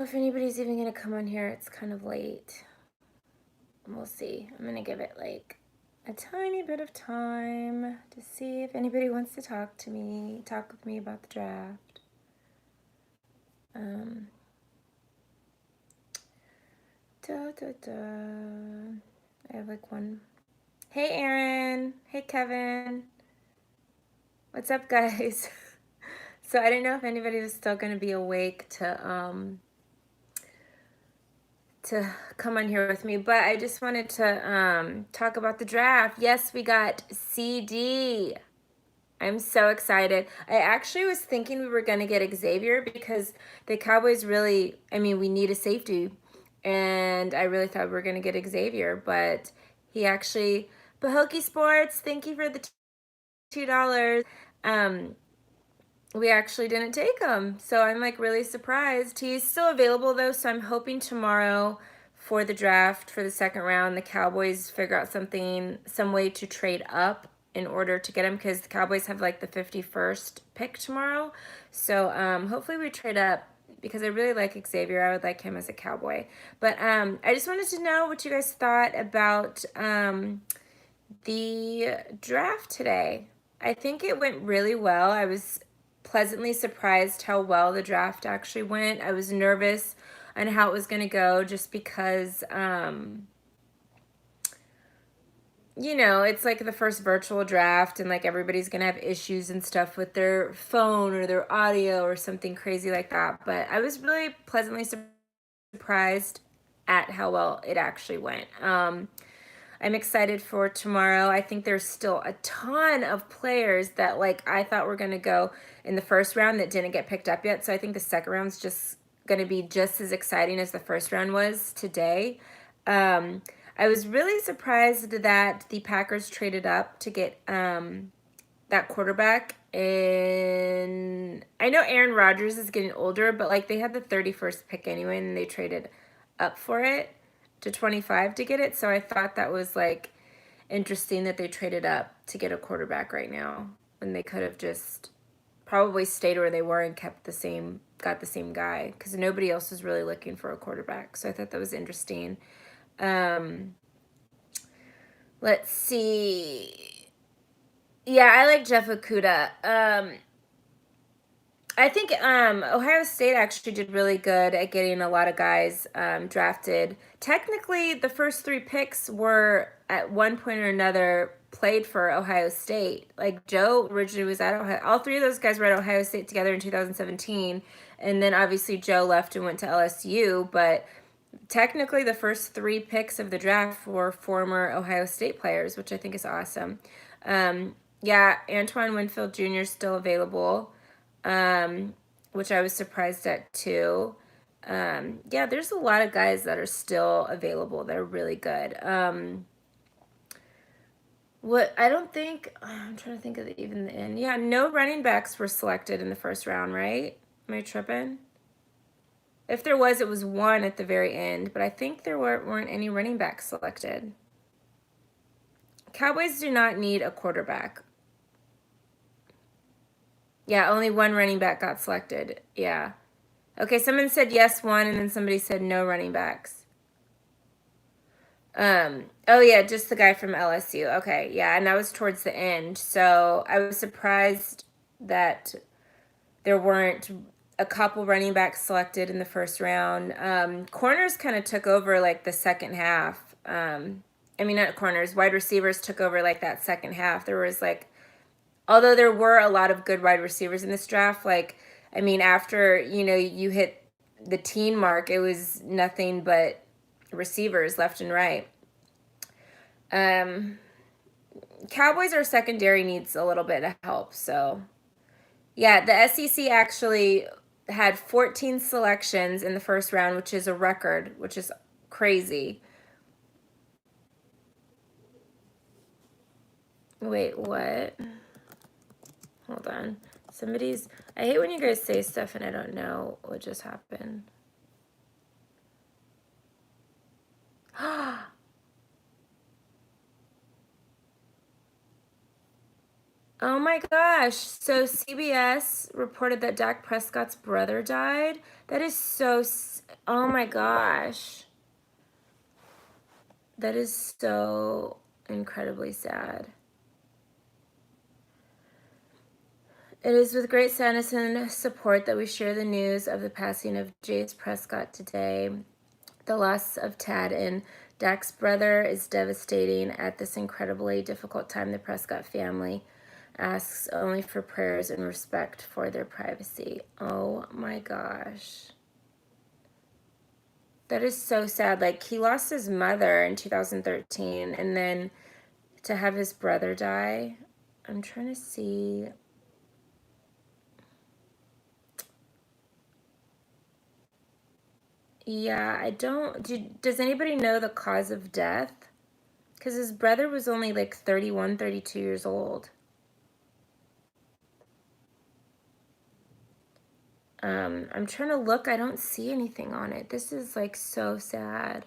if anybody's even going to come on here. It's kind of late. We'll see. I'm going to give it like a tiny bit of time to see if anybody wants to talk with me about the draft. I have like one. Hey, Aaron. Hey, Kevin. What's up, guys? So I didn't know if anybody was still going to be awake to come on here with me, but I just wanted to talk about the draft. Yes, we got CD. I'm so excited. I actually was thinking we were going to get Xavier because the Cowboys really, I mean, we need a safety, and I really thought we were going to get Xavier, but he actually, Pahokee Sports, thank you for the $2. We actually didn't take him, so I'm like really surprised. He's still available though, so I'm hoping tomorrow for the draft for the second round, the Cowboys figure out some way to trade up in order to get him, because the Cowboys have like the 51st pick tomorrow. So hopefully we trade up, because I really like Xavier. I would like him as a Cowboy. But I just wanted to know what you guys thought about the draft today. I think it went really well. I was pleasantly surprised how well the draft actually went. I was nervous on how it was going to go, just because you know, it's like the first virtual draft, and like everybody's gonna have issues and stuff with their phone or their audio or something crazy like that. But I was really pleasantly surprised at how well it actually went. I'm excited for tomorrow. I think there's still a ton of players that like I thought were gonna go in the first round that didn't get picked up yet. So I think the second round's just gonna be just as exciting as the first round was today. I was really surprised that the Packers traded up to get that quarterback. And I know Aaron Rodgers is getting older, but like they had the 31st pick anyway, and they traded up for it to 25 to get it. So I thought that was like interesting that they traded up to get a quarterback right now, when they could have just probably stayed where they were and got the same guy, because nobody else was really looking for a quarterback. So I thought that was interesting. Let's see. Yeah, I like Jeff Okuda. I think Ohio State actually did really good at getting a lot of guys drafted. Technically, the first 3 picks were at one point or another played for Ohio State. Like Joe originally was at Ohio. All 3 of those guys were at Ohio State together in 2017, and then obviously Joe left and went to LSU. But technically, the first 3 picks of the draft were former Ohio State players, which I think is awesome. Yeah, Antoine Winfield Jr. is still available, which I was surprised at too. Yeah, there's a lot of guys that are still available. They're really good. What I don't think, I'm trying to think of even the end. Yeah, no running backs were selected in the first round, right? Am I tripping? If there was, it was one at the very end, but I think there weren't any running backs selected. Cowboys do not need a quarterback. Yeah, only one running back got selected. Yeah. Okay, someone said yes, one, and then somebody said no running backs. Oh yeah, just the guy from LSU. Okay, yeah, and that was towards the end. So I was surprised that there weren't a couple running backs selected in the first round. Corners kind of took over like the second half. I mean, not corners, wide receivers took over like that second half. There was like, although there were a lot of good wide receivers in this draft, like, I mean, after, you know, you hit the teen mark, it was nothing but receivers left and right. Cowboys, our secondary needs a little bit of help. So, yeah, the SEC actually had 14 selections in the first round, which is a record, which is crazy. Wait, what? Hold on. I hate when you guys say stuff and I don't know what just happened. Oh my gosh. So CBS reported that Dak Prescott's brother died. That is oh my gosh. That is so incredibly sad. It is with great sadness and support that we share the news of the passing of Jace Prescott today. The loss of Tad and Dak's brother is devastating at this incredibly difficult time. The Prescott family asks only for prayers and respect for their privacy. Oh my gosh. That is so sad. Like, he lost his mother in 2013, and then to have his brother die. I'm trying to see. Yeah, I don't. Does anybody know the cause of death? Because his brother was only like 31, 32 years old. I'm trying to look. I don't see anything on it. This is like so sad.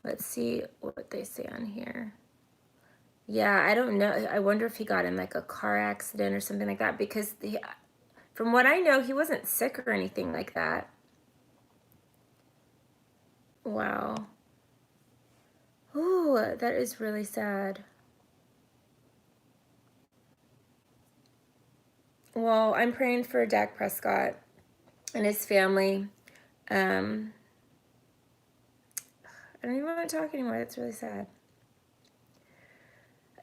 Let's see what they say on here. Yeah, I don't know. I wonder if he got in like a car accident or something like that, because from what I know, he wasn't sick or anything like that. Wow. Ooh, that is really sad. Well, I'm praying for Dak Prescott and his family. Um, I don't even want to talk anymore. That's really sad.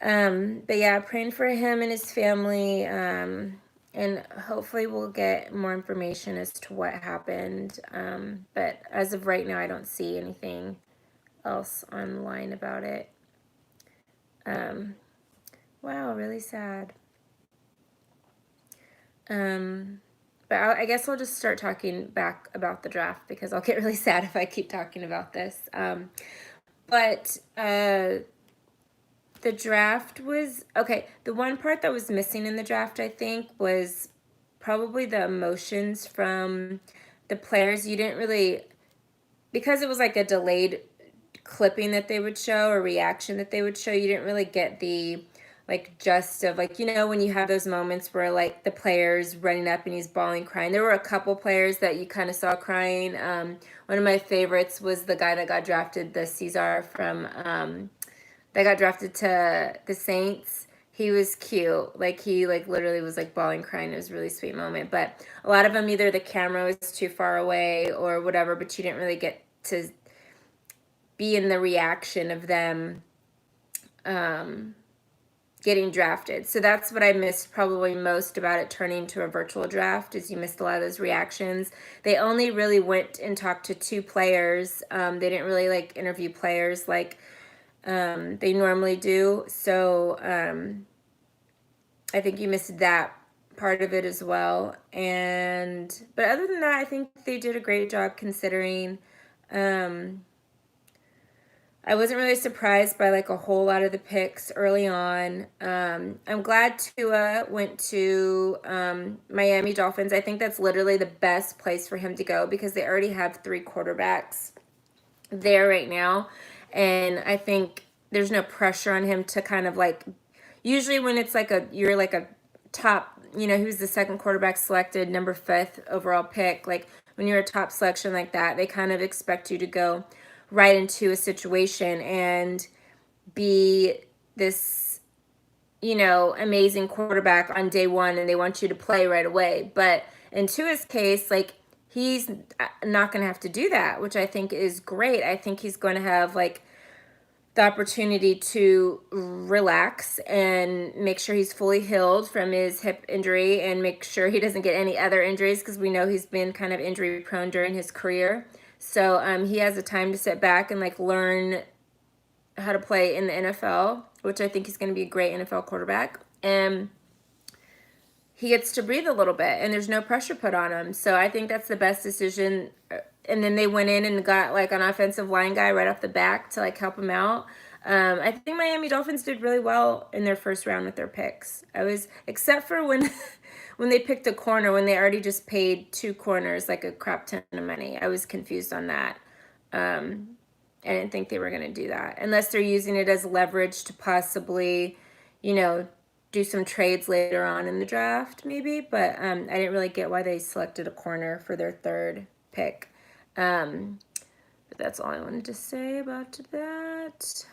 But yeah, praying for him and his family. And hopefully we'll get more information as to what happened. But as of right now, I don't see anything else online about it. Wow, really sad. But I guess I'll just start talking back about the draft, because I'll get really sad if I keep talking about this. But the draft was okay. The one part that was missing in the draft, I think, was probably the emotions from the players. You didn't really, because it was like a delayed clipping that they would show, or reaction that they would show, you didn't really get the like gist of, like, when you have those moments where like the players running up and he's bawling, crying. There were a couple players that you kind of saw crying. One of my favorites was the guy that got drafted, the Caesar from that got drafted to the Saints. He was cute. Like, he like literally was like bawling, crying. It was a really sweet moment. But a lot of them, either the camera was too far away or whatever, but you didn't really get to be in the reaction of them getting drafted. So that's what I missed probably most about it turning to a virtual draft, is you missed a lot of those reactions. They only really went and talked to two players. They didn't really like interview players like they normally do. So I think you missed that part of it as well. But other than that, I think they did a great job considering. I wasn't really surprised by like a whole lot of the picks early on. I'm glad Tua went to Miami Dolphins. I think that's literally the best place for him to go, because they already have three quarterbacks there right now. And I think there's no pressure on him to kind of like, usually when it's like you're like a top, he was the second quarterback selected, number 5th overall pick. Like, when you're a top selection like that, they kind of expect you to go right into a situation and be this, amazing quarterback on day one, and they want you to play right away. But in Tua's case, like, he's not going to have to do that, which I think is great. I think he's going to have like the opportunity to relax and make sure he's fully healed from his hip injury, and make sure he doesn't get any other injuries, because we know he's been kind of injury prone during his career. So he has the time to sit back and like learn how to play in the NFL, which I think he's going to be a great NFL quarterback. And he gets to breathe a little bit, and there's no pressure put on him. So I think that's the best decision. And then they went in and got like an offensive line guy right off the back to like help him out. I think Miami Dolphins did really well in their first round with their picks. Except for when when they picked a corner, when they already just paid 2 corners like a crap ton of money. I was confused on that. I didn't think they were going to do that, unless they're using it as leverage to possibly, you know, do some trades later on in the draft, maybe. But I didn't really get why they selected a corner for their third pick. But that's all I wanted to say about that.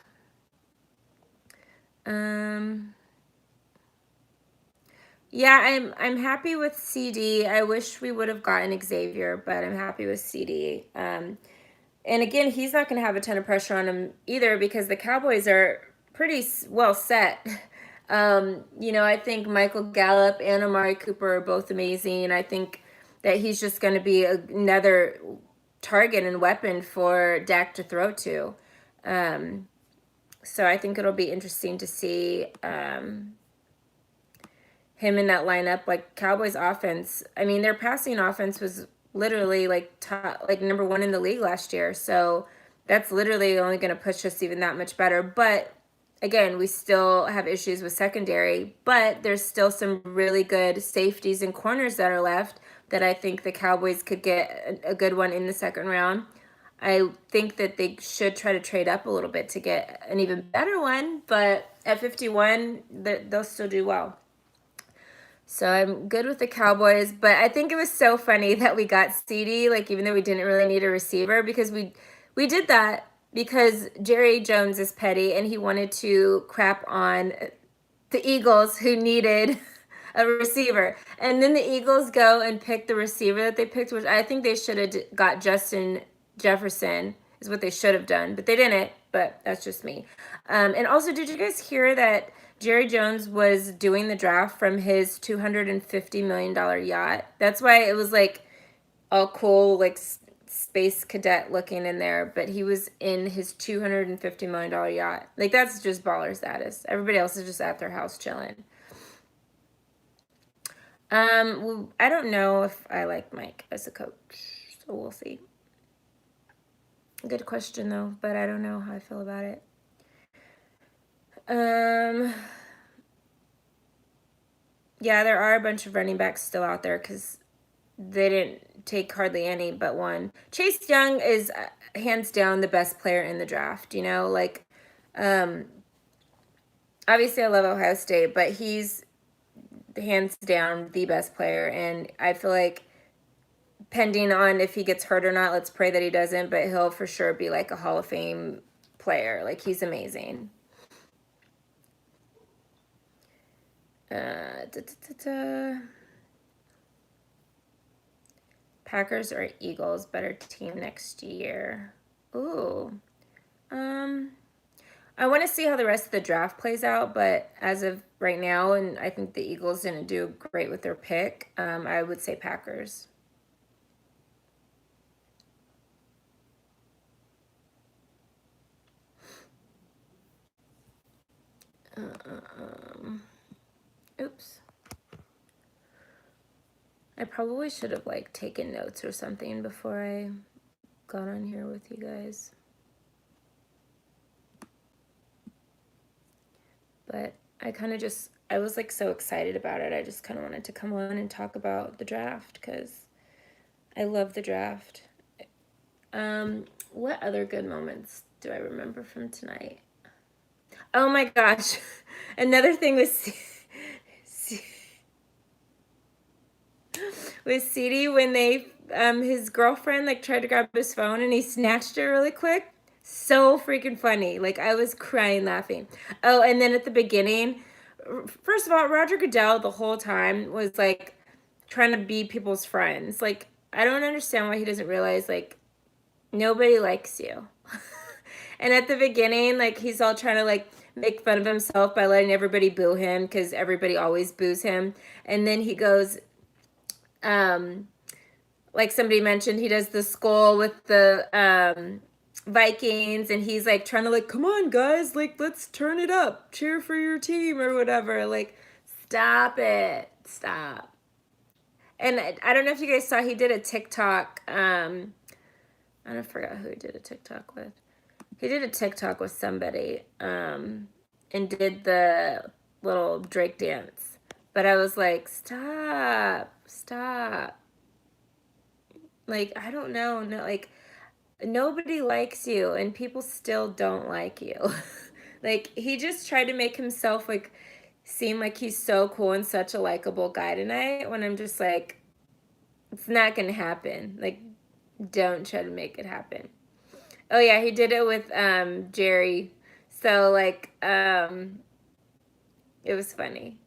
Yeah, I'm happy with CD. I wish we would have gotten Xavier, but I'm happy with CD. And again, he's not going to have a ton of pressure on him either because the Cowboys are pretty well set. I think Michael Gallup and Amari Cooper are both amazing. I think that he's just going to be another target and weapon for Dak to throw to. So I think it'll be interesting to see him in that lineup. Like Cowboys offense, I mean, their passing offense was literally like top, like number one in the league last year. So that's literally only going to push us even that much better. But again, we still have issues with secondary, but there's still some really good safeties and corners that are left that I think the Cowboys could get a good one in the second round. I think that they should try to trade up a little bit to get an even better one, but at 51, they'll still do well. So I'm good with the Cowboys, but I think it was so funny that we got CD, like even though we didn't really need a receiver, because we did that because Jerry Jones is petty and he wanted to crap on the Eagles who needed a receiver. And then the Eagles go and pick the receiver that they picked, which I think they should have got Justin Jefferson is what they should have done, but they didn't, but that's just me. And also, did you guys hear that Jerry Jones was doing the draft from his $250 million yacht? That's why it was like all cool, like space cadet looking in there, but he was in his $250 million yacht. Like, that's just baller status. Everybody else is just at their house chilling. Well, I don't know if I like Mike as a coach, so we'll see. Good question though, but I don't know how I feel about it. Yeah, there are a bunch of running backs still out there because they didn't take hardly any but one. Chase Young is hands down the best player in the draft, like obviously I love Ohio State, but he's hands down the best player, and I feel like pending on if he gets hurt or not, let's pray that he doesn't, but he'll for sure be like a Hall of Fame player. Like, he's amazing. Packers or Eagles better team next year? Ooh. I want to see how the rest of the draft plays out, but as of right now, and I think the Eagles didn't do great with their pick, I would say Packers. Oops. I probably should have like taken notes or something before I got on here with you guys. But I was like so excited about it. I just kind of wanted to come on and talk about the draft because I love the draft. What other good moments do I remember from tonight? Oh my gosh. Another thing was with CD when they his girlfriend like tried to grab his phone and he snatched it really quick. So freaking funny. Like, I was crying laughing. Oh, and then at the beginning, first of all, Roger Goodell the whole time was like trying to be people's friends. Like, I don't understand why he doesn't realize like nobody likes you. And at the beginning, like, he's all trying to like make fun of himself by letting everybody boo him because everybody always boos him. And then he goes, like somebody mentioned, he does the skull with the Vikings, and he's like trying to like, come on guys, like let's turn it up, cheer for your team or whatever. Like, stop it, stop. And I don't know if you guys saw, he did a TikTok. I don't forget who he did a TikTok with. He did a TikTok with somebody, and did the little Drake dance. But I was like, stop. Like, I don't know, no, like, nobody likes you, and people still don't like you. Like, he just tried to make himself, like, seem like he's so cool and such a likable guy tonight when I'm just like, it's not gonna happen. Like, don't try to make it happen. Oh yeah, he did it with Jerry. So like it was funny,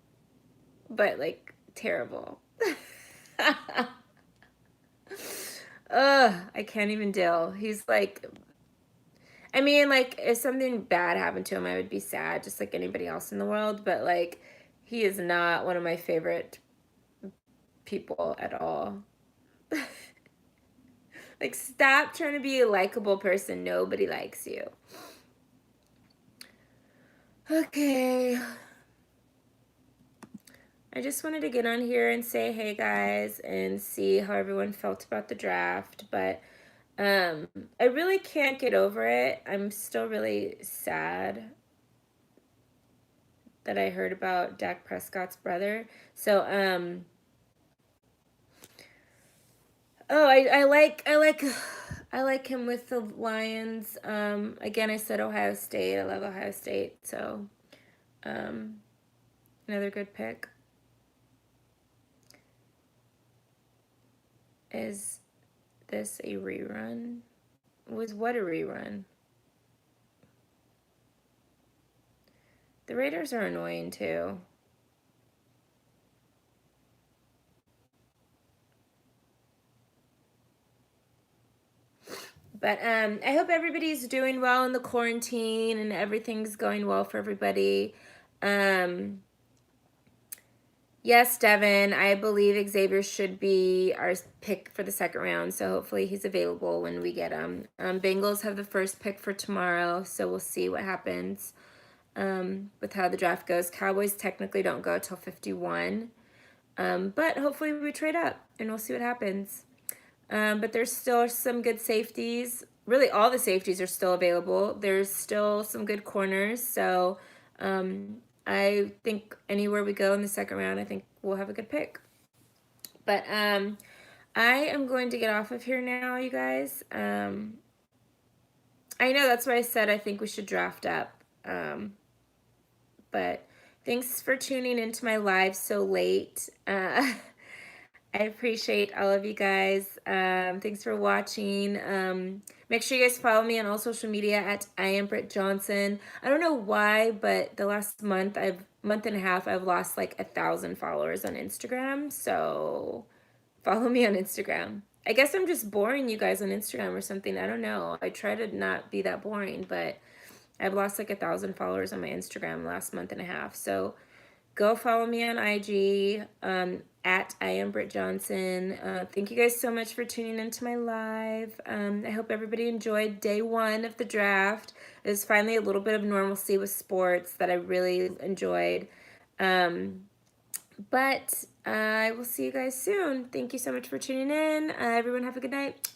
but like terrible. Ugh, I can't even deal. He's like, I mean, like, if something bad happened to him, I would be sad, just like anybody else in the world. But like, he is not one of my favorite people at all. Like, stop trying to be a likable person. Nobody likes you. Okay. I just wanted to get on here and say, hey guys, and see how everyone felt about the draft. But I really can't get over it. I'm still really sad that I heard about Dak Prescott's brother. So, oh, I like him with the Lions. Again, I said Ohio State. I love Ohio State. So, um, another good pick. Is this a rerun? Was what a rerun? The Raiders are annoying too. But I hope everybody's doing well in the quarantine and everything's going well for everybody. Yes, Devin, I believe Xavier should be our pick for the second round, so hopefully he's available when we get him. Bengals have the first pick for tomorrow, so we'll see what happens with how the draft goes. Cowboys technically don't go till 51, but hopefully we trade up and we'll see what happens. But there's still some good safeties. Really, all the safeties are still available. There's still some good corners. So I think anywhere we go in the second round, I think we'll have a good pick. But I am going to get off of here now, you guys. I know that's why I said I think we should draft up. But thanks for tuning into my live so late. I appreciate all of you guys. Thanks for watching. Make sure you guys follow me on all social media at I am Britt Johnson. I don't know why, but the last month and a half, I've lost like 1,000 followers on Instagram. So follow me on Instagram. I guess I'm just boring you guys on Instagram or something. I don't know. I try to not be that boring, but I've lost like 1,000 followers on my Instagram last month and a half. So go follow me on IG at I am Britt Johnson. Thank you guys so much for tuning into my live. I hope everybody enjoyed day one of the draft. It was finally a little bit of normalcy with sports that I really enjoyed. But I will see you guys soon. Thank you so much for tuning in. Everyone have a good night.